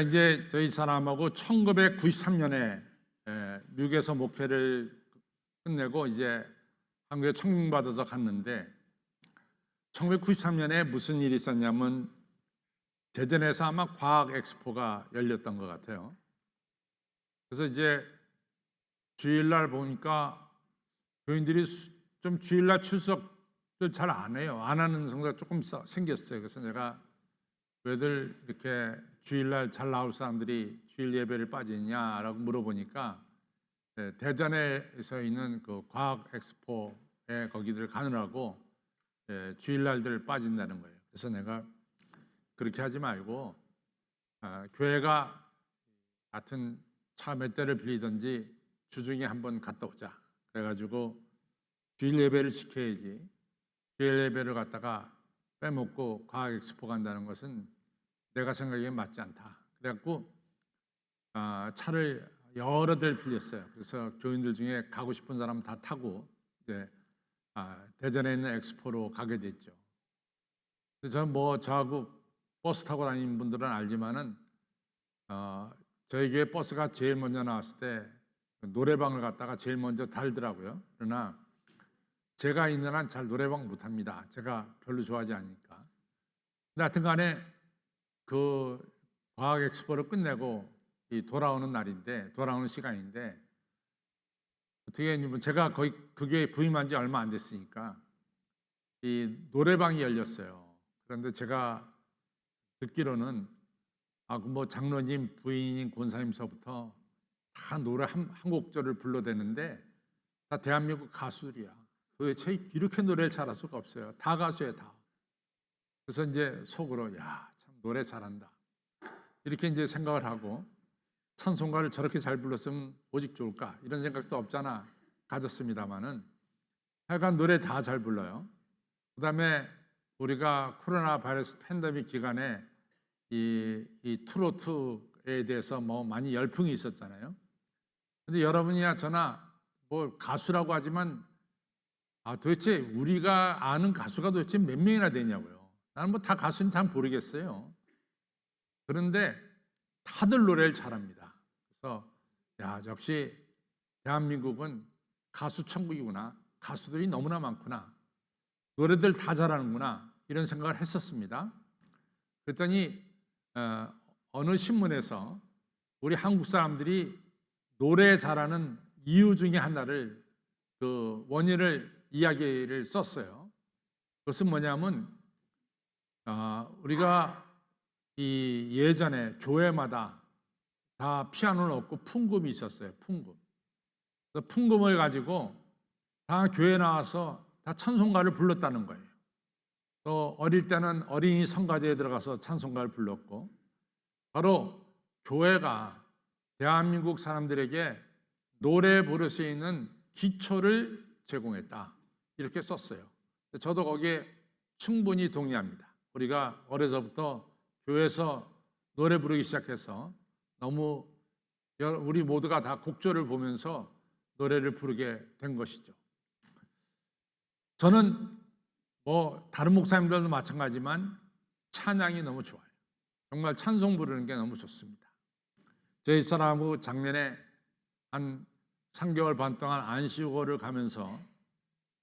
이제 저희 사람하고 1993년에 미국에서 목회를 끝내고 이제 한국에 청빙받아서 갔는데 1993년에 무슨 일이 있었냐면 대전에서 아마 과학 엑스포가 열렸던 것 같아요. 그래서 이제 주일날 보니까 교인들이 좀 주일날 출석을 잘 안 해요. 안 하는 성도가 조금 생겼어요. 그래서 내가 왜들 이렇게 주일날 잘 나올 사람들이 주일 예배를 빠지냐라고 물어보니까 대전에서 있는 그 과학 엑스포에 거기들 가느라고 주일날들 빠진다는 거예요. 그래서 내가 그렇게 하지 말고 교회가 같은 차 몇 대를 빌리든지 주중에 한번 갔다 오자. 그래가지고 주일 예배를 지켜야지. 주일 예배를 갖다가 빼먹고 과학 엑스포 간다는 것은 내가 생각하기엔 맞지 않다. 그래갖고 차를 여러 대를 빌렸어요. 그래서 교인들 중에 가고 싶은 사람 다 타고 이제 대전에 있는 엑스포로 가게 됐죠. 저는 저하고 버스 타고 다니는 분들은 알지만은 저희 교회 버스가 제일 먼저 나왔을 때 노래방을 갔다가 제일 먼저 달더라고요. 그러나 제가 있는 한 잘 노래방 못합니다. 제가 별로 좋아하지 않으니까. 근데 하여튼 간에 그 과학 엑스포를 끝내고 돌아오는 날인데, 돌아오는 시간인데, 어떻게 했냐면 제가 거의 그게 부임한 지 얼마 안 됐으니까 이 노래방이 열렸어요. 그런데 제가 듣기로는 장로님, 부인인 권사님서부터 다 노래 한 곡절을 불러대는데 다 대한민국 가수들이야. 도대체 이렇게 노래를 잘할 수가 없어요. 다 가수예요, 다. 그래서 이제 속으로 참 노래 잘한다. 이렇게 이제 생각을 하고 찬송가를 저렇게 잘 불렀으면 오직 좋을까 이런 생각도 없잖아 가졌습니다만은 하여간 노래 다 잘 불러요. 그다음에 우리가 코로나 바이러스 팬데믹 기간에 이 트로트에 대해서 많이 열풍이 있었잖아요. 근데 여러분이야 저나 가수라고 하지만 도대체 우리가 아는 가수가 도대체 몇 명이나 되냐고요. 나는 다 가수는 잘 모르겠어요. 그런데 다들 노래를 잘합니다. 그래서 역시 대한민국은 가수 천국이구나. 가수들이 너무나 많구나. 노래들 다 잘하는구나. 이런 생각을 했었습니다. 그랬더니 어느 신문에서 우리 한국 사람들이 노래 잘하는 이유 중에 하나를 그 원인을 이야기를 썼어요. 그것은 뭐냐면 우리가 이 예전에 교회마다 다 피아노는 없고 풍금이 있었어요. 풍금. 그래서 풍금을 가지고 다 교회 나와서 다 찬송가를 불렀다는 거예요. 또 어릴 때는 어린이 성가대에 들어가서 찬송가를 불렀고 바로 교회가 대한민국 사람들에게 노래 부를 수 있는 기초를 제공했다. 이렇게 썼어요. 저도 거기에 충분히 동의합니다. 우리가 어려서부터 교회에서 노래 부르기 시작해서 너무 우리 모두가 다 곡조를 보면서 노래를 부르게 된 것이죠. 저는 다른 목사님들도 마찬가지지만 찬양이 너무 좋아요. 정말 찬송 부르는 게 너무 좋습니다. 저희 사람하고 작년에 한 3개월 반 동안 안시고를 가면서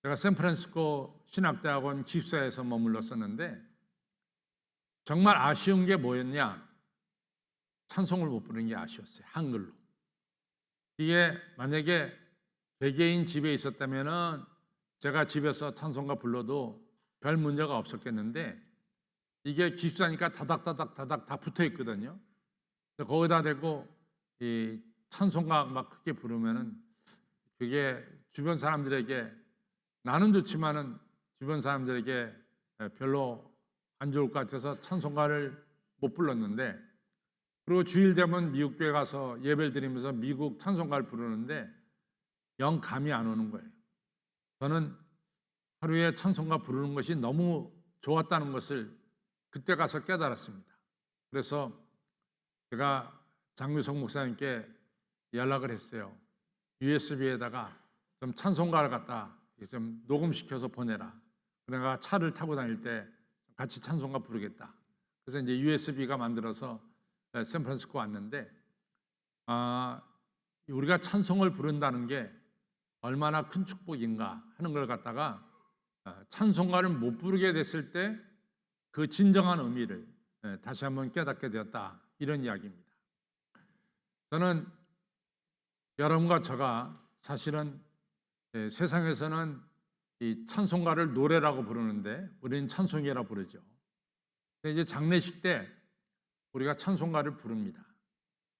제가 샌프란시스코 신학대학원 기숙사에서 머물렀었는데 정말 아쉬운 게 뭐였냐? 찬송을 못 부르는 게 아쉬웠어요. 한글로. 이게 만약에 개개인 집에 있었다면은 제가 집에서 찬송가 불러도 별 문제가 없었겠는데 이게 기숙사니까 다닥다닥 다 붙어 있거든요. 거기다 대고 이 찬송가 막 크게 부르면은 그게 주변 사람들에게 나는 좋지만은 주변 사람들에게 별로 안 좋을 것 같아서 찬송가를 못 불렀는데 그리고 주일 되면 미국 교회 가서 예배를 드리면서 미국 찬송가를 부르는데 영 감이 안 오는 거예요. 저는 하루에 찬송가 부르는 것이 너무 좋았다는 것을 그때 가서 깨달았습니다. 그래서 제가 장유성 목사님께 연락을 했어요. USB에다가 좀 찬송가를 갖다 좀 녹음시켜서 보내라. 내가 차를 타고 다닐 때 같이 찬송가 부르겠다. 그래서 이제 USB가 만들어서 샌프란시스코 왔는데 우리가 찬송을 부른다는 게 얼마나 큰 축복인가 하는 걸 갖다가 찬송가를 못 부르게 됐을 때 그 진정한 의미를 다시 한번 깨닫게 되었다, 이런 이야기입니다. 저는 여러분과 제가 사실은 세상에서는 이 찬송가를 노래라고 부르는데 우리는 찬송이라고 부르죠. 근데 이제 장례식 때 우리가 찬송가를 부릅니다.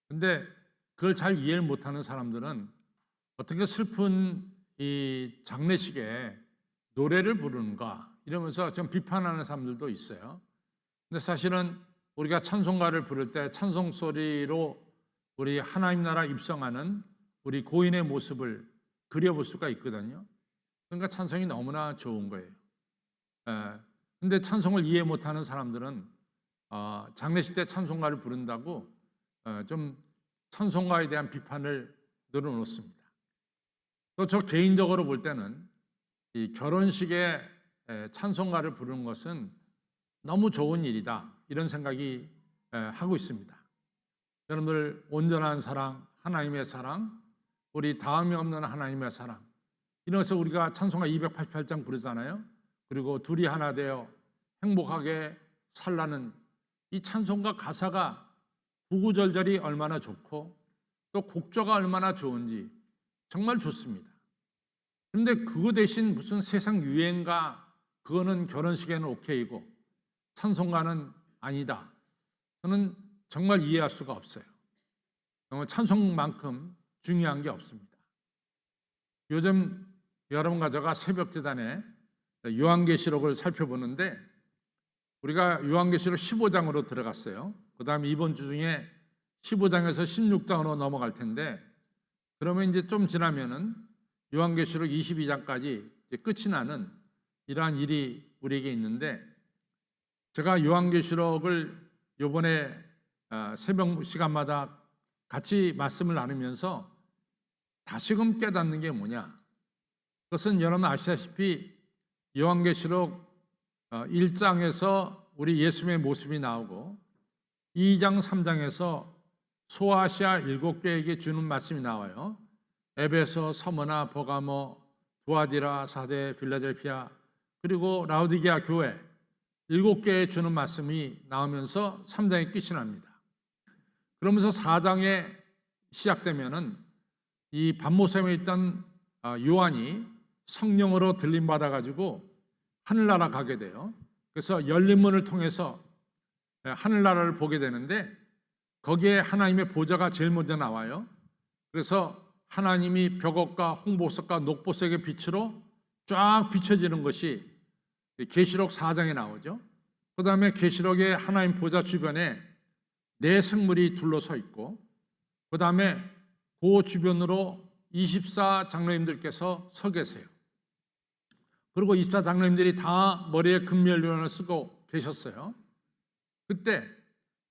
근데 그걸 잘 이해를 못하는 사람들은 어떻게 슬픈 이 장례식에 노래를 부르는가 이러면서 좀 비판하는 사람들도 있어요. 근데 사실은 우리가 찬송가를 부를 때 찬송 소리로 우리 하나님 나라 입성하는 우리 고인의 모습을 그려볼 수가 있거든요. 그러니까 찬송이 너무나 좋은 거예요. 근데 찬송을 이해 못하는 사람들은 장례식 때 찬송가를 부른다고 좀 찬송가에 대한 비판을 늘어놓습니다. 또 저 개인적으로 볼 때는 이 결혼식에 찬송가를 부르는 것은 너무 좋은 일이다, 이런 생각이 하고 있습니다. 여러분들, 온전한 사랑, 하나님의 사랑, 우리 다음이 없는 하나님의 사랑, 이래서 우리가 찬송가 288장 부르잖아요. 그리고 둘이 하나 되어 행복하게 살라는 이 찬송가 가사가 구구절절이 얼마나 좋고 또 곡조가 얼마나 좋은지 정말 좋습니다. 그런데 그거 대신 무슨 세상 유행가, 그거는 결혼식에는 오케이고 찬송가는 아니다, 저는 정말 이해할 수가 없어요. 정말 찬송만큼 중요한 게 없습니다. 요즘 여러분과 제가 새벽재단에 요한계시록을 살펴보는데 우리가 요한계시록 15장으로 들어갔어요. 그 다음에 이번 주 중에 15장에서 16장으로 넘어갈 텐데, 그러면 이제 좀 지나면은 요한계시록 22장까지 이제 끝이 나는 이러한 일이 우리에게 있는데, 제가 요한계시록을 요번에 새벽 시간마다 같이 말씀을 나누면서 다시금 깨닫는 게 뭐냐, 그것은 여러분 아시다시피 요한계시록 1장에서 우리 예수님의 모습이 나오고 2장 3장에서 소아시아 7교회에게 주는 말씀이 나와요. 에베소, 서머나, 버가모, 두아디라, 사데, 필라델피아, 그리고 라우디게아 교회 7개에 주는 말씀이 나오면서 3장이 끝이 납니다. 그러면서 4장에 시작되면은 이 반모섬에 있던 요한이 성령으로 들림 받아가지고 하늘나라 가게 돼요. 그래서 열린 문을 통해서 하늘나라를 보게 되는데 거기에 하나님의 보좌가 제일 먼저 나와요. 그래서 하나님이 벽옥과 홍보석과 녹보석의 빛으로 쫙 비춰지는 것이 계시록 4장에 나오죠. 그 다음에 계시록의 하나님 보좌 주변에 네 생물이 둘러서 있고, 그 다음에 그 주변으로 24 장로님들께서 서 계세요. 그리고 24 장로님들이 다 머리에 금면류관을 쓰고 계셨어요. 그때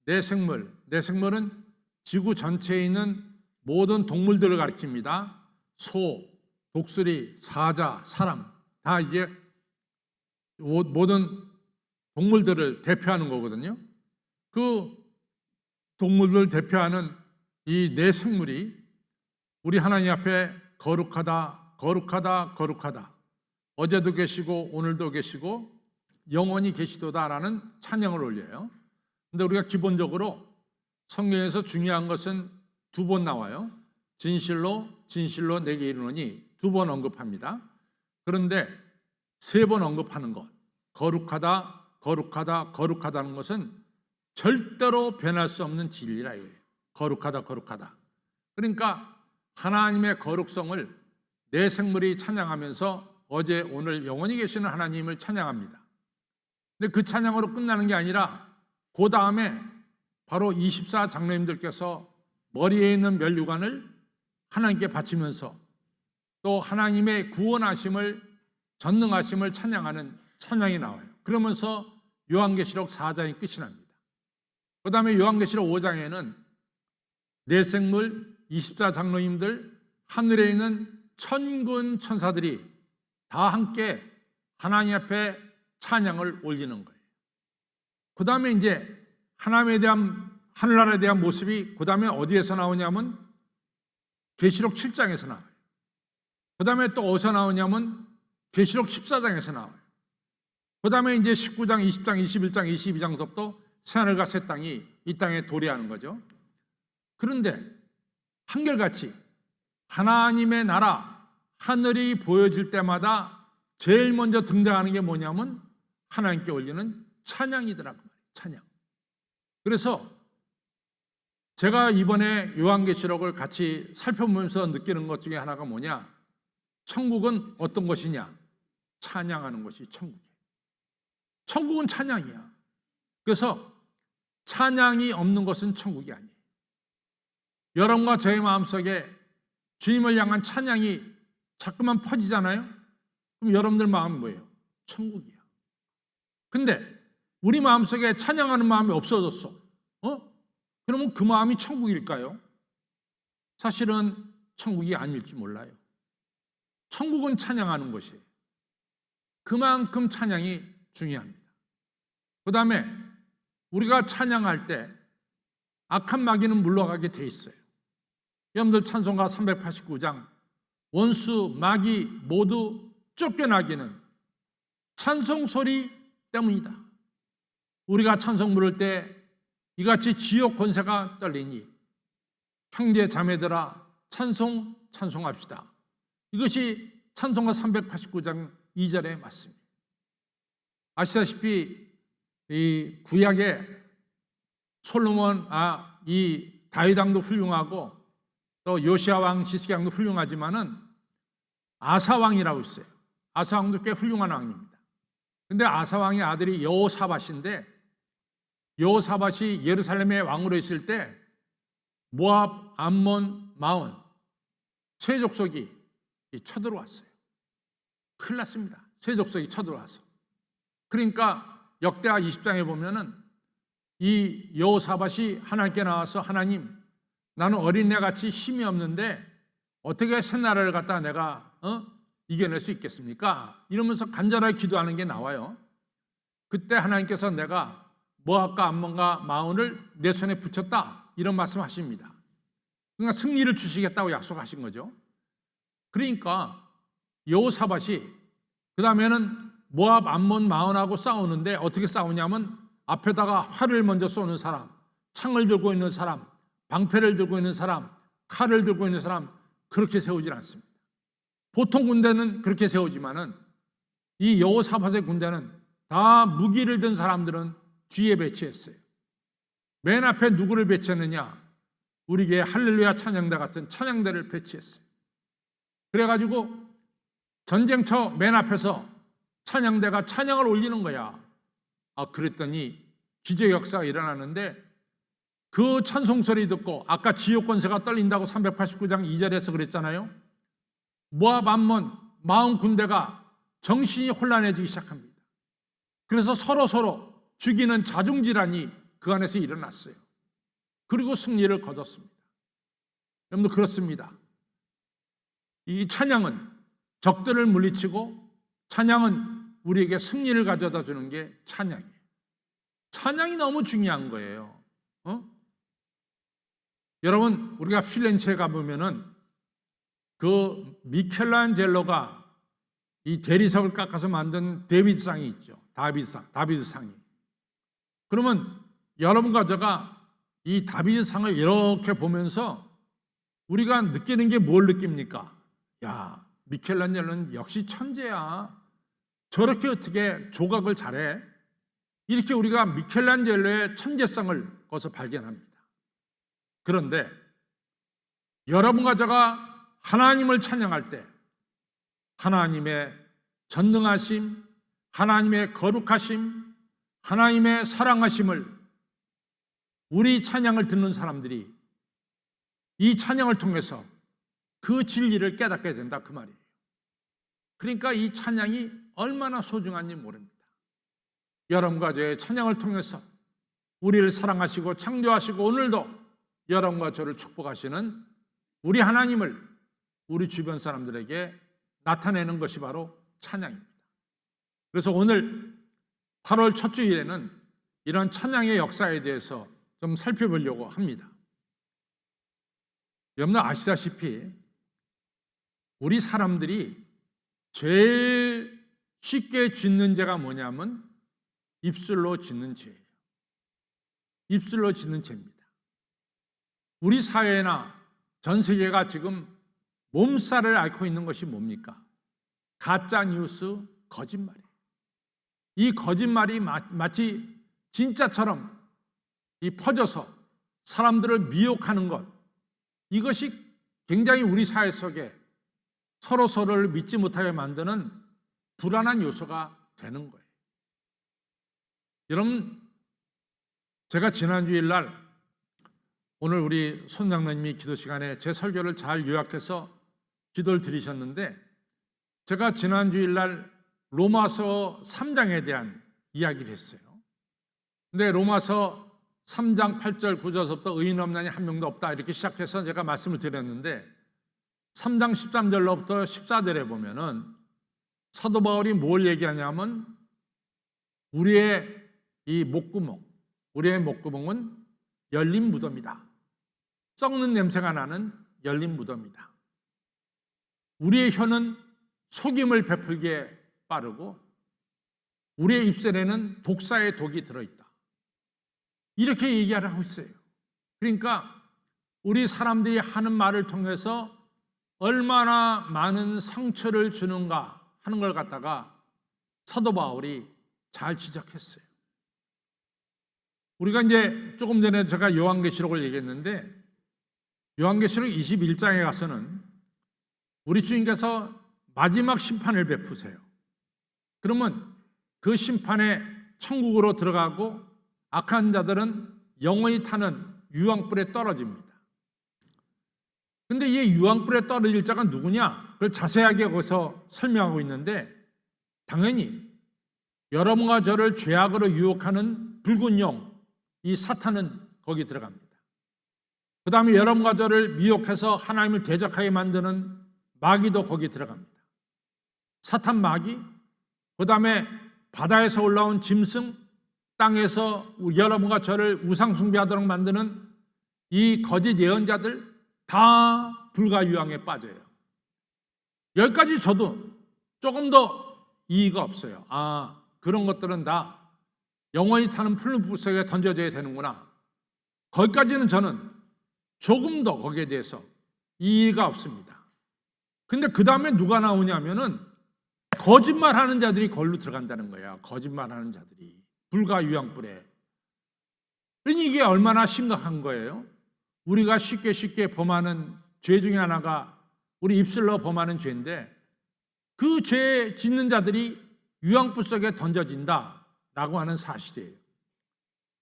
네 생물은 지구 전체에 있는 모든 동물들을 가리킵니다. 소, 독수리, 사자, 사람, 다 이게 모든 동물들을 대표하는 거거든요. 그 동물들을 대표하는 이 네 생물이 우리 하나님 앞에 거룩하다, 거룩하다, 거룩하다, 어제도 계시고 오늘도 계시고 영원히 계시도다라는 찬양을 올려요. 근데 우리가 기본적으로 성경에서 중요한 것은 두 번 나와요. 진실로 진실로 내게 이르노니 두 번 언급합니다. 그런데 세 번 언급하는 것, 거룩하다, 거룩하다, 거룩하다는 것은 절대로 변할 수 없는 진리라 이거예요. 거룩하다, 거룩하다. 그러니까 하나님의 거룩성을 네 생물이 찬양하면서 어제 오늘 영원히 계시는 하나님을 찬양합니다. 근데 그 찬양으로 끝나는 게 아니라 그 다음에 바로 24 장로님들께서 머리에 있는 면류관을 하나님께 바치면서 또 하나님의 구원하심을, 전능하심을 찬양하는 찬양이 나와요. 그러면서 요한계시록 4장이 끝이 납니다. 그 다음에 요한계시록 5장에는 네 생물, 24 장로님들, 하늘에 있는 천군 천사들이 다 함께 하나님 앞에 찬양을 올리는 거예요. 그 다음에 이제 하나님에 대한 하늘나라에 대한 모습이 그 다음에 어디에서 나오냐면 계시록 7장에서 나와요. 그 다음에 또 어디서 나오냐면 계시록 14장에서 나와요. 그 다음에 이제 19장, 20장, 21장, 22장서부터 새하늘과 새 땅이 이 땅에 도래하는 거죠. 그런데 한결같이 하나님의 나라, 하늘이 보여질 때마다 제일 먼저 등장하는 게 뭐냐면 하나님께 올리는 찬양이더라고요. 찬양. 그래서 제가 이번에 요한계시록을 같이 살펴보면서 느끼는 것 중에 하나가 뭐냐? 천국은 어떤 것이냐? 찬양하는 것이 천국이에요. 천국은 찬양이야. 그래서 찬양이 없는 것은 천국이 아니에요. 여러분과 저의 마음속에 주님을 향한 찬양이 자꾸만 퍼지잖아요. 그럼 여러분들 마음은 뭐예요? 천국이야. 근데 우리 마음속에 찬양하는 마음이 없어졌어. 그러면 그 마음이 천국일까요? 사실은 천국이 아닐지 몰라요. 천국은 찬양하는 것이에요. 그만큼 찬양이 중요합니다. 그 다음에 우리가 찬양할 때 악한 마귀는 물러가게 돼 있어요. 여러분들 찬송가 389장 원수, 마귀 모두 쫓겨나기는 찬송 소리 때문이다. 우리가 찬송 부를 때 이같이 지옥 권세가 떨리니 형제 자매들아 찬송합시다. 이것이 찬송가 389장 2절에 맞습니다. 아시다시피 이 구약에 솔로몬, 이 다윗 왕도 훌륭하고 또 요시야 왕, 히스기야 왕도 훌륭하지만은 아사 왕이라고 있어요. 아사 왕도 꽤 훌륭한 왕입니다. 근데 아사 왕의 아들이 여호사밧인데 여호사밧이 예루살렘의 왕으로 있을 때 모압, 암몬, 마온 세 족속이 쳐들어왔어요. 큰일 났습니다. 세 족속이 쳐들어와서. 그러니까 역대하 20장에 보면은 이 여호사밧이 하나님께 나와서 하나님, 나는 어린애같이 힘이 없는데 어떻게 새 나라를 갖다 내가 이겨낼 수 있겠습니까? 이러면서 간절하게 기도하는 게 나와요. 그때 하나님께서 내가 모압과 암몬과 마온을 내 손에 붙였다, 이런 말씀하십니다. 그러니까 승리를 주시겠다고 약속하신 거죠. 그러니까 여호사밧이 그 다음에는 모압, 암몬, 마온하고 싸우는데 어떻게 싸우냐면 앞에다가 활을 먼저 쏘는 사람, 창을 들고 있는 사람, 방패를 들고 있는 사람, 칼을 들고 있는 사람, 그렇게 세우질 않습니다. 보통 군대는 그렇게 세우지만은 이 여호사밧의 군대는 다 무기를 든 사람들은 뒤에 배치했어요. 맨 앞에 누구를 배치했느냐? 우리에게 할렐루야 찬양대 같은 찬양대를 배치했어요. 그래가지고 전쟁터 맨 앞에서 찬양대가 찬양을 올리는 거야. 그랬더니 기적 역사가 일어나는데 그 찬송 소리 듣고 아까 지옥 권세가 떨린다고 389장 2절에서 그랬잖아요. 모압, 암몬, 마온 군대가 정신이 혼란해지기 시작합니다. 그래서 서로 죽이는 자중질환이 그 안에서 일어났어요. 그리고 승리를 거뒀습니다. 여러분들 그렇습니다. 이 찬양은 적들을 물리치고 찬양은 우리에게 승리를 가져다 주는 게 찬양이에요. 찬양이 너무 중요한 거예요. 여러분, 우리가 필렌체에 가보면은 그 미켈란젤로가 이 대리석을 깎아서 만든 데비드상이 있죠. 다비드상이. 그러면 여러분과 제가 이 다비드상을 이렇게 보면서 우리가 느끼는 게 뭘 느낍니까? 야, 미켈란젤로는 역시 천재야. 저렇게 어떻게 조각을 잘해? 이렇게 우리가 미켈란젤로의 천재성을 거기서 발견합니다. 그런데 여러분과 제가 하나님을 찬양할 때 하나님의 전능하심, 하나님의 거룩하심, 하나님의 사랑하심을 우리 찬양을 듣는 사람들이 이 찬양을 통해서 그 진리를 깨닫게 된다, 그 말이에요. 그러니까 이 찬양이 얼마나 소중한지 모릅니다. 여러분과 저의 찬양을 통해서 우리를 사랑하시고 창조하시고 오늘도 여러분과 저를 축복하시는 우리 하나님을 우리 주변 사람들에게 나타내는 것이 바로 찬양입니다. 그래서 오늘 8월 첫 주일에는 이런 찬양의 역사에 대해서 좀 살펴보려고 합니다. 여러분 아시다시피 우리 사람들이 제일 쉽게 짓는 죄가 뭐냐면 입술로 짓는 죄예요. 입술로 짓는 죄입니다. 우리 사회나 전 세계가 지금 몸살을 앓고 있는 것이 뭡니까? 가짜 뉴스, 거짓말이에요. 이 거짓말이 마치 진짜처럼 퍼져서 사람들을 미혹하는 것, 이것이 굉장히 우리 사회 속에 서로를 믿지 못하게 만드는 불안한 요소가 되는 거예요. 여러분, 제가 지난 주일날 오늘 우리 손장로님이 기도 시간에 제 설교를 잘 요약해서 기도를 드리셨는데, 제가 지난 주일날 로마서 3장에 대한 이야기를 했어요. 근데 로마서 3장 8절 9절부터 의인 없나니 한 명도 없다 이렇게 시작해서 제가 말씀을 드렸는데, 3장 13절로부터 14절에 보면은 사도 바울이 뭘 얘기하냐면 우리의 이 목구멍, 우리의 목구멍은 열린 무덤이다. 썩는 냄새가 나는 열린 무덤이다. 우리의 혀는 속임을 베풀기에 빠르고 우리의 입술에는 독사의 독이 들어있다. 이렇게 얘기하고 있어요. 그러니까 우리 사람들이 하는 말을 통해서 얼마나 많은 상처를 주는가 하는 걸 갖다가 사도 바울이 잘 지적했어요. 우리가 이제 조금 전에 제가 요한계시록을 얘기했는데, 요한계시록 21장에 가서는 우리 주님께서 마지막 심판을 베푸세요. 그러면 그 심판에 천국으로 들어가고 악한 자들은 영원히 타는 유황불에 떨어집니다. 근데 이 유황불에 떨어질 자가 누구냐? 그걸 자세하게 거기서 설명하고 있는데, 당연히 여러분과 저를 죄악으로 유혹하는 붉은 영, 이 사탄은 거기 들어갑니다. 그 다음에 여러분과 저를 미혹해서 하나님을 대적하게 만드는 마귀도 거기 들어갑니다. 사탄 마귀, 그 다음에 바다에서 올라온 짐승, 땅에서 여러분과 저를 우상 숭배하도록 만드는 이 거짓 예언자들 다 불과 유황에 빠져요. 여기까지 저도 조금 더 이의가 없어요. 그런 것들은 다 영원히 타는 풀무 불속에 던져져야 되는구나. 거기까지는 저는 조금 더 거기에 대해서 이의가 없습니다. 근데 그 다음에 누가 나오냐면은 거짓말하는 자들이 거기로 들어간다는 거야. 거짓말하는 자들이 불과 유황불에. 그러니 이게 얼마나 심각한 거예요. 우리가 쉽게 범하는 죄 중에 하나가 우리 입술로 범하는 죄인데, 그 죄 짓는 자들이 유황불 속에 던져진다라고 하는 사실이에요.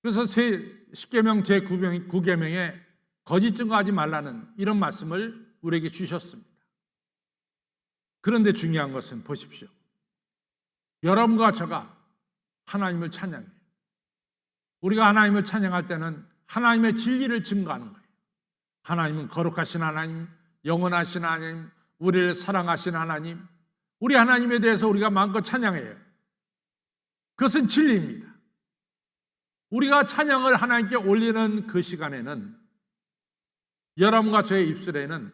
그래서 10계명 제9계명에 거짓 증거하지 말라는 이런 말씀을 우리에게 주셨습니다. 그런데 중요한 것은 보십시오. 여러분과 저가 하나님을 찬양해요. 우리가 하나님을 찬양할 때는 하나님의 진리를 증거하는 거예요. 하나님은 거룩하신 하나님, 영원하신 하나님, 우리를 사랑하신 하나님, 우리 하나님에 대해서 우리가 마음껏 찬양해요. 그것은 진리입니다. 우리가 찬양을 하나님께 올리는 그 시간에는 여러분과 저의 입술에는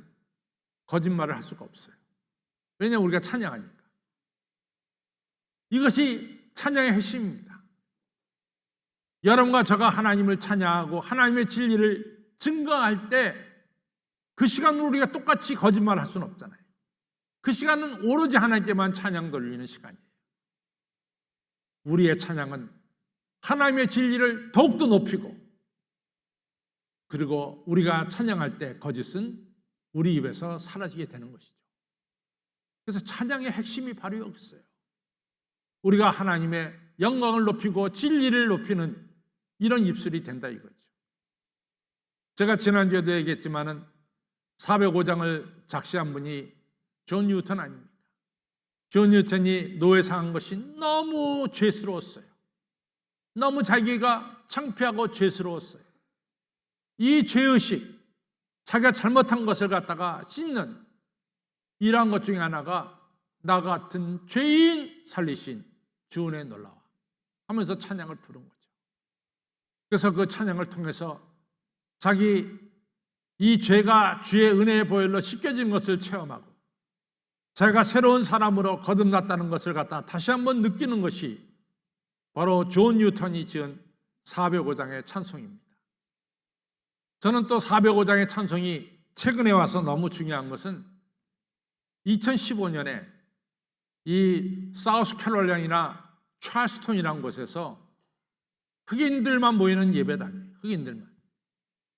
거짓말을 할 수가 없어요. 왜냐하면 우리가 찬양하니까. 이것이 찬양의 핵심입니다. 여러분과 저가 하나님을 찬양하고 하나님의 진리를 증거할 때 그 시간으로 우리가 똑같이 거짓말을 할 수는 없잖아요. 그 시간은 오로지 하나님께만 찬양 돌리는 시간이에요. 우리의 찬양은 하나님의 진리를 더욱더 높이고, 그리고 우리가 찬양할 때 거짓은 우리 입에서 사라지게 되는 것이죠. 그래서 찬양의 핵심이 바로 여기 있어요. 우리가 하나님의 영광을 높이고 진리를 높이는 이런 입술이 된다 이거죠. 제가 지난주에도 얘기했지만은 405장을 작시한 분이 존 뉴턴 아닙니까? 존 뉴턴이 노예상한 것이 너무 죄스러웠어요. 너무 자기가 창피하고 죄스러웠어요. 이 죄의식, 자기가 잘못한 것을 갖다가 씻는 이러한 것 중에 하나가 나 같은 죄인 살리신 주은혜 놀라와 하면서 찬양을 부른 거죠. 그래서 그 찬양을 통해서 자기 이 죄가 주의 은혜의 보혈로 씻겨진 것을 체험하고 자기가 새로운 사람으로 거듭났다는 것을 갖다 다시 한번 느끼는 것이 바로 존 뉴턴이 지은 405장의 찬송입니다. 저는 또 405장의 찬송이 최근에 와서 너무 중요한 것은 2015년에 이 사우스캐롤라이나 찰스톤이라는 곳에서 흑인들만 모이는 예배당이에요. 흑인들만.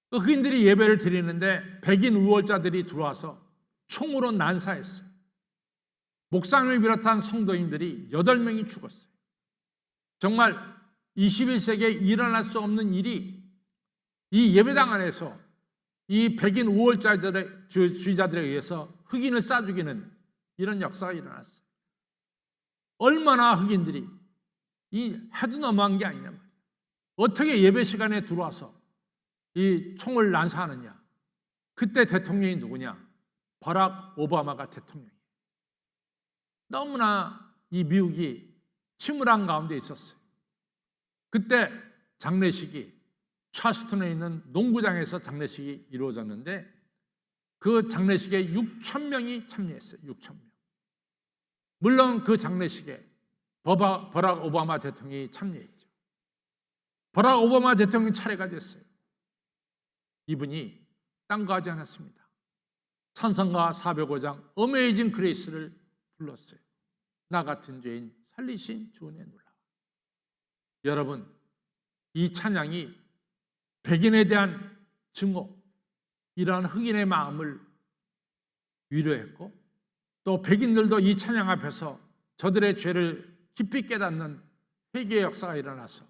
그 흑인들이 예배를 드리는데 백인 우월자들이 들어와서 총으로 난사했어요. 목사님을 비롯한 성도인들이 8명이 죽었어요. 정말 21세기에 일어날 수 없는 일이 이 예배당 안에서 이 백인 우월자들의 주의자들에 의해서 흑인을 쏴 죽이는 이런 역사가 일어났어요. 얼마나 흑인들이 이 해도 너무한 게 아니냐 말이에요. 어떻게 예배 시간에 들어와서 이 총을 난사하느냐. 그때 대통령이 누구냐? 버락 오바마가 대통령이에요. 너무나 이 미국이 침울한 가운데 있었어요. 그때 장례식이 찰스턴에 있는 농구장에서 장례식이 이루어졌는데 그 장례식에 6,000명이 참여했어요. 6,000명. 물론 그 장례식에 버락 오바마 대통령이 참여했죠. 버락 오바마 대통령 차례가 됐어요. 이분이 딴 거 하지 않았습니다. 찬송가 405장 어메이징 그레이스를 불렀어요. 나 같은 죄인 살리신 주 은혜 놀라워. 여러분, 이 찬양이 백인에 대한 증오, 이러한 흑인의 마음을 위로했고 또 백인들도 이 찬양 앞에서 저들의 죄를 깊이 깨닫는 회개의 역사가 일어나서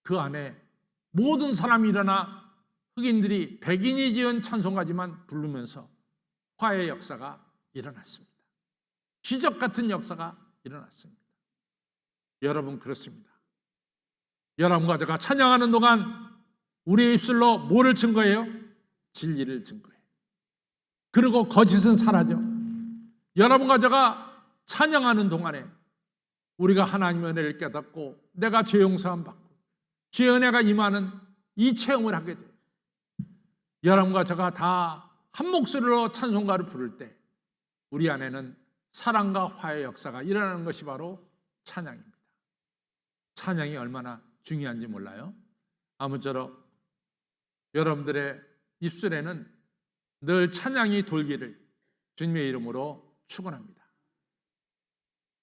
그 안에 모든 사람이 일어나 흑인들이 백인이 지은 찬송가지만 부르면서 화해의 역사가 일어났습니다. 기적 같은 역사가 일어났습니다. 여러분, 그렇습니다. 여러분과 제가 찬양하는 동안 우리의 입술로 뭐를 증거해요? 진리를 증거해요. 그리고 거짓은 사라져. 여러분과 제가 찬양하는 동안에 우리가 하나님의 은혜를 깨닫고 내가 죄 용서함 받고 죄 은혜가 임하는 이 체험을 하게 돼요. 여러분과 제가 다 한 목소리로 찬송가를 부를 때 우리 안에는 사랑과 화해의 역사가 일어나는 것이 바로 찬양입니다. 찬양이 얼마나 중요한지 몰라요? 아무쪼록 여러분들의 입술에는 늘 찬양이 돌기를 주님의 이름으로 축원합니다.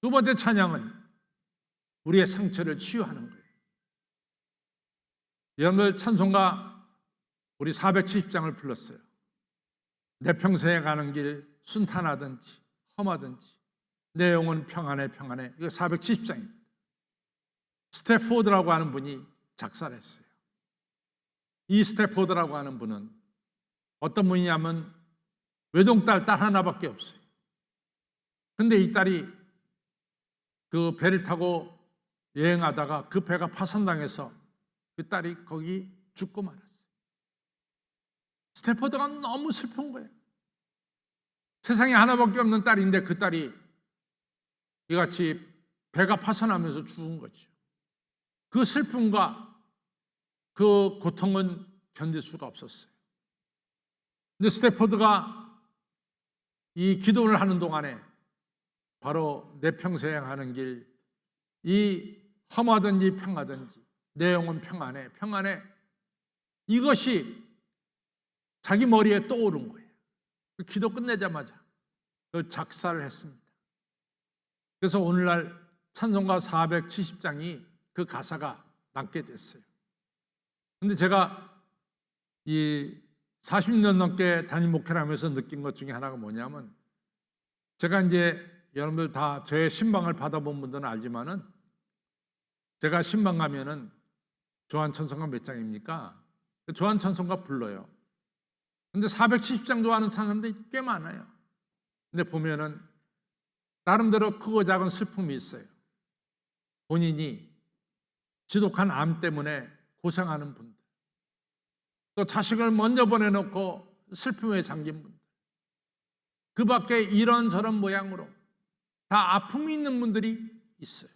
두 번째 찬양은 우리의 상처를 치유하는 거예요. 여러분들 찬송가 우리 470장을 불렀어요. 내 평생에 가는 길 순탄하든지 험하든지 내 영혼 평안해 평안해. 이거 470장입니다. 스태포드라고 하는 분이 작사를 했어요. 이 스태포드라고 하는 분은 어떤 분이냐면 외동딸 하나밖에 없어요. 근데 이 딸이 그 배를 타고 여행하다가 그 배가 파손당해서 그 딸이 거기 죽고 말았어요. 스태포드가 너무 슬픈 거예요. 세상에 하나밖에 없는 딸인데 그 딸이 이같이 배가 파손하면서 죽은 거죠. 그 슬픔과 그 고통은 견딜 수가 없었어요. 근데 스태포드가 이 기도를 하는 동안에 바로 내 평생 하는 길, 이 험하든지 평하든지 내 영혼 평안해 평안해, 이것이 자기 머리에 떠오른 거예요. 그 기도 끝내자마자 그걸 작사를 했습니다. 그래서 오늘날 찬송가 470장이 그 가사가 남게 됐어요. 근데 제가 이 40년 넘게 담임 목회를 하면서 느낀 것 중에 하나가 뭐냐면, 제가 이제 여러분들 다 저의 신방을 받아본 분들은 알지만은 제가 신방 가면은 조한천성가 몇 장입니까? 조한천성가 불러요. 근데 470장 좋아하는 사람들이 꽤 많아요. 근데 보면은 나름대로 크고 작은 슬픔이 있어요. 본인이 지독한 암 때문에 고생하는 분들, 또 자식을 먼저 보내놓고 슬픔에 잠긴 분들, 그 밖에 이런저런 모양으로 다 아픔이 있는 분들이 있어요.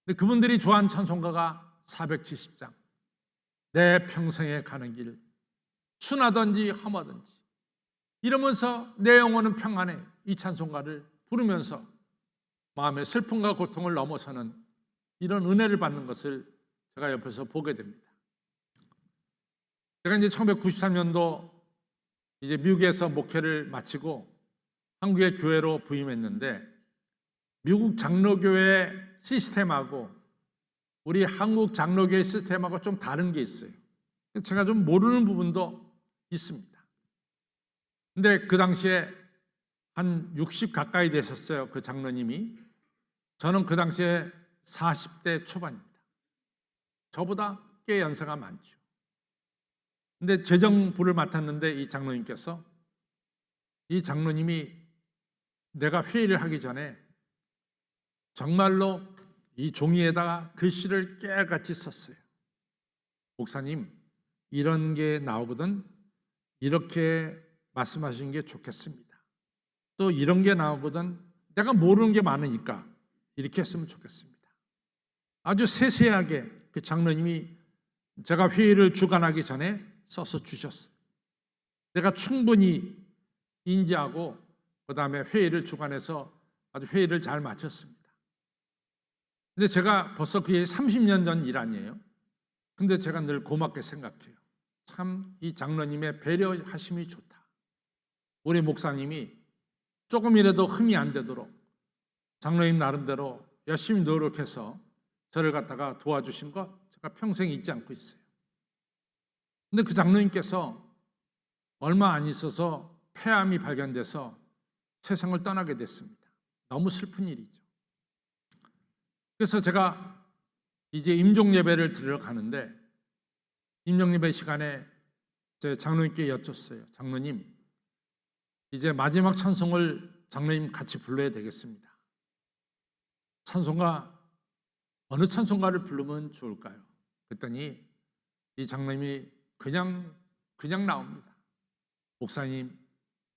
근데 그분들이 좋아하는 찬송가가 470장, 내 평생에 가는 길 순하든지 험하든지 이러면서 내 영혼은 평안해 이 찬송가를 부르면서 마음의 슬픔과 고통을 넘어서는 이런 은혜를 받는 것을 제가 옆에서 보게 됩니다. 제가 이제 1993년도 이제 미국에서 목회를 마치고 한국의 교회로 부임했는데 미국 장로교회 시스템하고 우리 한국 장로교회 시스템하고 좀 다른 게 있어요. 제가 좀 모르는 부분도 있습니다. 근데 그 당시에 한 60 가까이 되셨어요. 그 장로님이. 저는 그 당시에 40대 초반입니다. 저보다 꽤 연세가 많죠. 근데 재정부를 맡았는데 이 장로님께서 이 장로님이 내가 회의를 하기 전에 정말로 이 종이에다가 글씨를 깨알같이 썼어요. 목사님, 이런 게 나오거든 이렇게 말씀하시는 게 좋겠습니다. 또 이런 게 나오거든 내가 모르는 게 많으니까 이렇게 했으면 좋겠습니다. 아주 세세하게 그 장로님이 제가 회의를 주관하기 전에 써서 주셨어요. 내가 충분히 인지하고 그 다음에 회의를 주관해서 아주 회의를 잘 마쳤습니다. 근데 제가 벌써 그게 30년 전 일 아니에요. 근데 제가 늘 고맙게 생각해요. 참 이 장로님의 배려하심이 좋다. 우리 목사님이 조금이라도 흠이 안 되도록 장로님 나름대로 열심히 노력해서 저를 갖다가 도와주신 거 제가 평생 잊지 않고 있어요. 근데 그 장로님께서 얼마 안 있어서 폐암이 발견돼서 세상을 떠나게 됐습니다. 너무 슬픈 일이죠. 그래서 제가 이제 임종 예배를 드리러 가는데 임종 예배 시간에 제 장로님께 여쭸어요. 장로님, 이제 마지막 찬송을 장로님 같이 불러야 되겠습니다. 찬송가 어느 찬송가를 부르면 좋을까요? 그랬더니 이 장로님이 그냥 나옵니다. 목사님,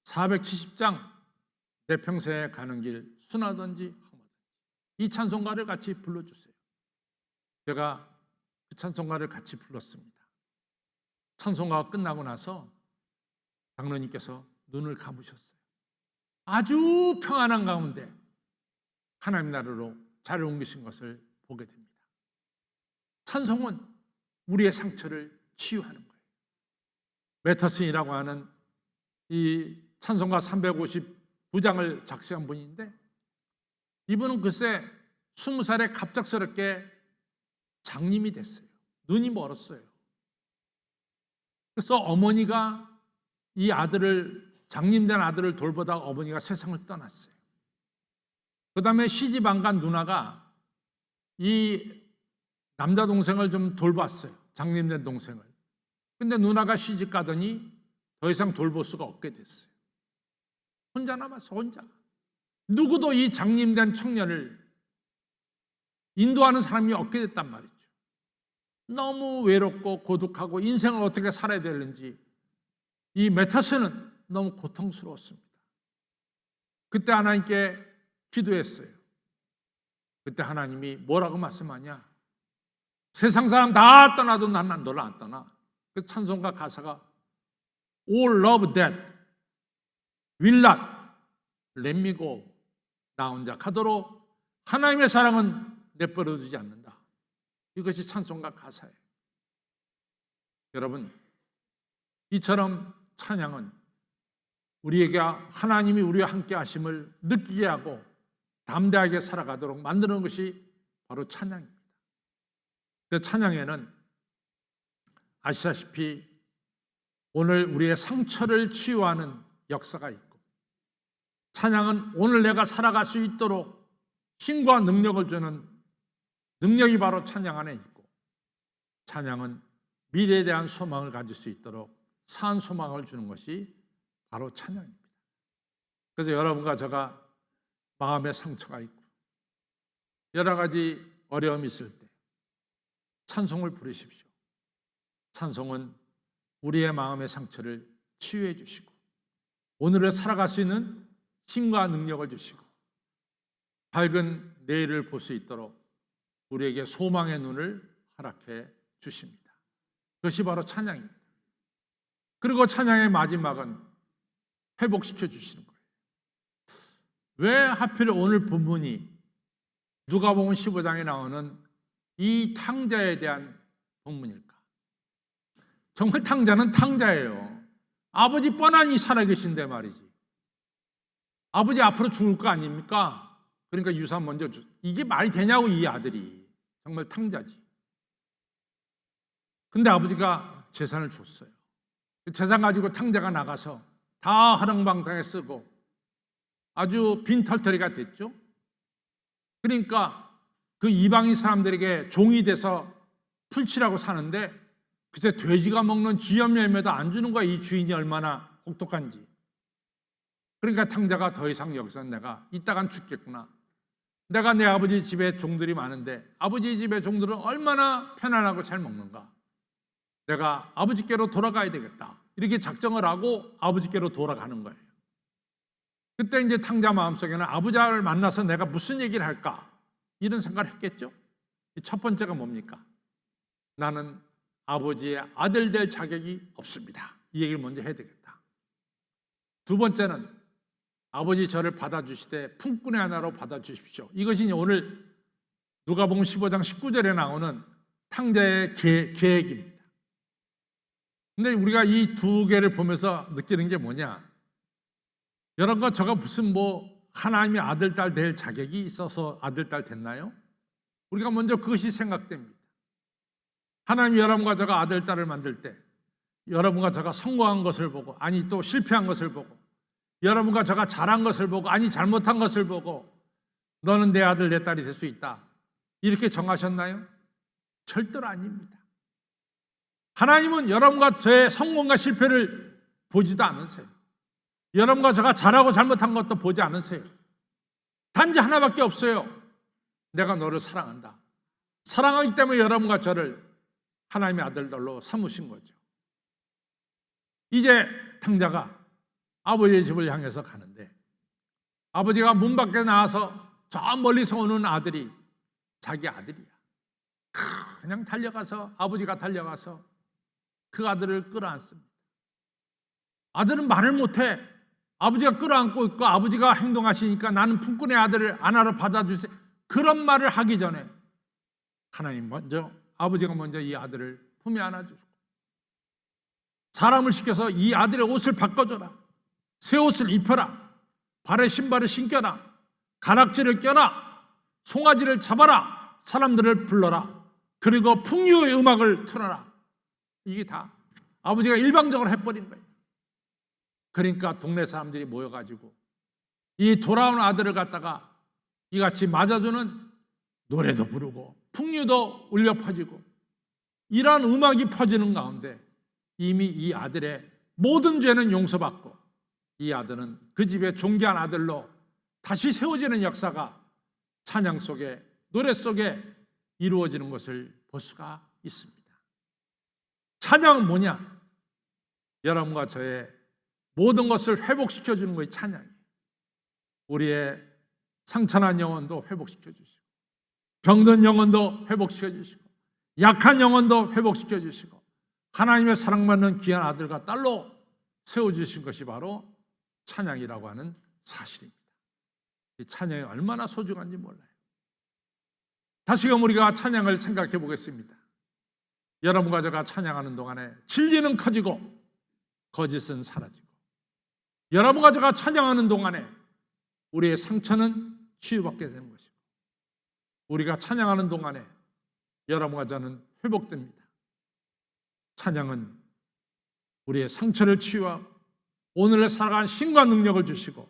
470장 내 평생에 가는 길 순하든지 험하든지 이 찬송가를 같이 불러주세요. 제가 그 찬송가를 같이 불렀습니다. 찬송가가 끝나고 나서 장로님께서 눈을 감으셨어요. 아주 평안한 가운데 하나님 나라로 자리를 옮기신 것을 보게 됩니다. 찬송은 우리의 상처를 치유하는 거예요. 매터슨이라고 하는 이 찬송가 359장을 작시한 분인데 이분은 글쎄 20살에 갑작스럽게 장님이 됐어요. 눈이 멀었어요. 그래서 어머니가 이 아들을 장님된 아들을 돌보다가 어머니가 세상을 떠났어요. 그 다음에 시집 안 간 누나가 이 남자 동생을 좀 돌봤어요. 장님된 동생을. 근데 누나가 시집 가더니 더 이상 돌볼 수가 없게 됐어요. 혼자 남았어, 혼자. 누구도 이 장님된 청년을 인도하는 사람이 없게 됐단 말이죠. 너무 외롭고 고독하고 인생을 어떻게 살아야 되는지 이 메타스는 너무 고통스러웠습니다. 그때 하나님께 기도했어요. 그때 하나님이 뭐라고 말씀하냐? 세상 사람 다 떠나도 난 너를 안 떠나. 그 찬송가 가사가 All love that will not let me go. 나 혼자 가도록 하나님의 사랑은 내버려두지 않는다. 이것이 찬송가 가사예요. 여러분, 이처럼 찬양은 우리에게 하나님이 우리와 함께 하심을 느끼게 하고 담대하게 살아가도록 만드는 것이 바로 찬양입니다. 그 찬양에는 아시다시피 오늘 우리의 상처를 치유하는 역사가 있고 찬양은 오늘 내가 살아갈 수 있도록 힘과 능력을 주는 능력이 바로 찬양 안에 있고 찬양은 미래에 대한 소망을 가질 수 있도록 산 소망을 주는 것이 바로 찬양입니다. 그래서 여러분과 제가 마음의 상처가 있고 여러 가지 어려움이 있을 때 찬송을 부르십시오. 찬송은 우리의 마음의 상처를 치유해 주시고 오늘을 살아갈 수 있는 힘과 능력을 주시고 밝은 내일을 볼 수 있도록 우리에게 소망의 눈을 허락해 주십니다. 그것이 바로 찬양입니다. 그리고 찬양의 마지막은 회복시켜 주시는 거예요. 왜 하필 오늘 본문이 누가복음 15장에 나오는 이 탕자에 대한 본문일까? 정말 탕자는 탕자예요. 아버지 뻔하니 살아계신데 말이지. 아버지 앞으로 죽을 거 아닙니까? 그러니까 유산 먼저 이게 말이 되냐고, 이 아들이. 정말 탕자지. 근데 아버지가 재산을 줬어요. 재산 가지고 탕자가 나가서 다 하랑방탕에 쓰고 아주 빈털터리가 됐죠. 그러니까 그 이방인 사람들에게 종이 돼서 풀칠하고 사는데 그새 돼지가 먹는 쥐염 열매도 안 주는 거야. 이 주인이 얼마나 혹독한지. 그러니까 탕자가 더 이상 여기서 내가 이따간 죽겠구나. 내가 내 아버지 집에 종들이 많은데 아버지 집에 종들은 얼마나 편안하고 잘 먹는가. 내가 아버지께로 돌아가야 되겠다. 이렇게 작정을 하고 아버지께로 돌아가는 거예요. 그때 이제 탕자 마음속에는 아버지를 만나서 내가 무슨 얘기를 할까? 이런 생각을 했겠죠. 첫 번째가 뭡니까? 나는 아버지의 아들 될 자격이 없습니다. 이 얘기를 먼저 해야 되겠다. 두 번째는 아버지 저를 받아주시되 품꾼의 하나로 받아주십시오. 이것이 오늘 누가복음 15장 19절에 나오는 탕자의 계획입니다. 근데 우리가 이 두 개를 보면서 느끼는 게 뭐냐? 여러분과 저가 무슨 하나님의 아들, 딸 될 자격이 있어서 아들, 딸 됐나요? 우리가 먼저 그것이 생각됩니다. 하나님이 여러분과 저가 아들, 딸을 만들 때 여러분과 저가 성공한 것을 보고, 아니 또 실패한 것을 보고, 여러분과 저가 잘한 것을 보고, 아니 잘못한 것을 보고 너는 내 아들, 내 딸이 될 수 있다. 이렇게 정하셨나요? 절대로 아닙니다. 하나님은 여러분과 저의 성공과 실패를 보지도 않으세요. 여러분과 저가 잘하고 잘못한 것도 보지 않으세요. 단지 하나밖에 없어요. 내가 너를 사랑한다. 사랑하기 때문에 여러분과 저를 하나님의 아들들로 삼으신 거죠. 이제 탕자가 아버지의 집을 향해서 가는데 아버지가 문 밖에 나와서 저 멀리서 오는 아들이 자기 아들이야. 그냥 달려가서, 아버지가 달려가서 그 아들을 끌어안습니다. 아들은 말을 못해. 아버지가 끌어안고 있고 아버지가 행동하시니까 나는 품꾼의 아들을 안아로 받아주세요. 그런 말을 하기 전에 하나님 먼저, 아버지가 먼저 이 아들을 품에 안아주고 사람을 시켜서 이 아들의 옷을 바꿔줘라. 새 옷을 입혀라. 발에 신발을 신겨라. 가락지를 껴라. 송아지를 잡아라. 사람들을 불러라. 그리고 풍류의 음악을 틀어라. 이게 다 아버지가 일방적으로 해버린 거예요. 그러니까 동네 사람들이 모여가지고 이 돌아온 아들을 갖다가 이같이 맞아주는 노래도 부르고 풍류도 울려 퍼지고 이러한 음악이 퍼지는 가운데 이미 이 아들의 모든 죄는 용서받고 이 아들은 그 집의 존귀한 아들로 다시 세워지는 역사가 찬양 속에, 노래 속에 이루어지는 것을 볼 수가 있습니다. 찬양은 뭐냐? 여러분과 저의 모든 것을 회복시켜주는 것이 찬양이에요. 우리의 상처난 영혼도 회복시켜주시고 병든 영혼도 회복시켜주시고 약한 영혼도 회복시켜주시고 하나님의 사랑받는 귀한 아들과 딸로 세워주신 것이 바로 찬양이라고 하는 사실입니다. 이 찬양이 얼마나 소중한지 몰라요. 다시금 우리가 찬양을 생각해 보겠습니다. 여러분과 제가 찬양하는 동안에 진리는 커지고 거짓은 사라지고, 여러분과 제가 찬양하는 동안에 우리의 상처는 치유받게 되는 것이고, 우리가 찬양하는 동안에 여러분과 저는 회복됩니다. 찬양은 우리의 상처를 치유하고 오늘을 살아가는 힘과 능력을 주시고,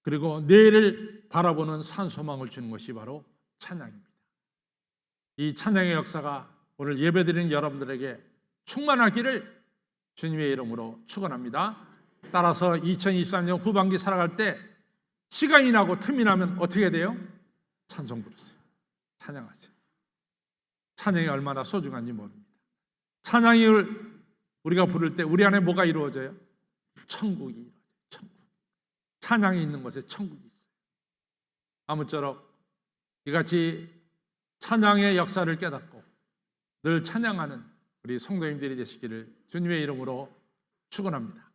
그리고 내일을 바라보는 산소망을 주는 것이 바로 찬양입니다. 이 찬양의 역사가 오늘 예배드리는 여러분들에게 충만하기를 주님의 이름으로 축원합니다. 따라서 2023년 후반기 살아갈 때 시간이 나고 틈이 나면 어떻게 돼요? 찬송 부르세요. 찬양하세요. 찬양이 얼마나 소중한지 모릅니다. 찬양을 우리가 부를 때 우리 안에 뭐가 이루어져요? 천국이 이루어져요. 천국. 찬양이 있는 곳에 천국이 있어요. 아무쪼록 이같이 찬양의 역사를 깨닫고 늘 찬양하는 우리 성도님들이 되시기를 주님의 이름으로 축원합니다.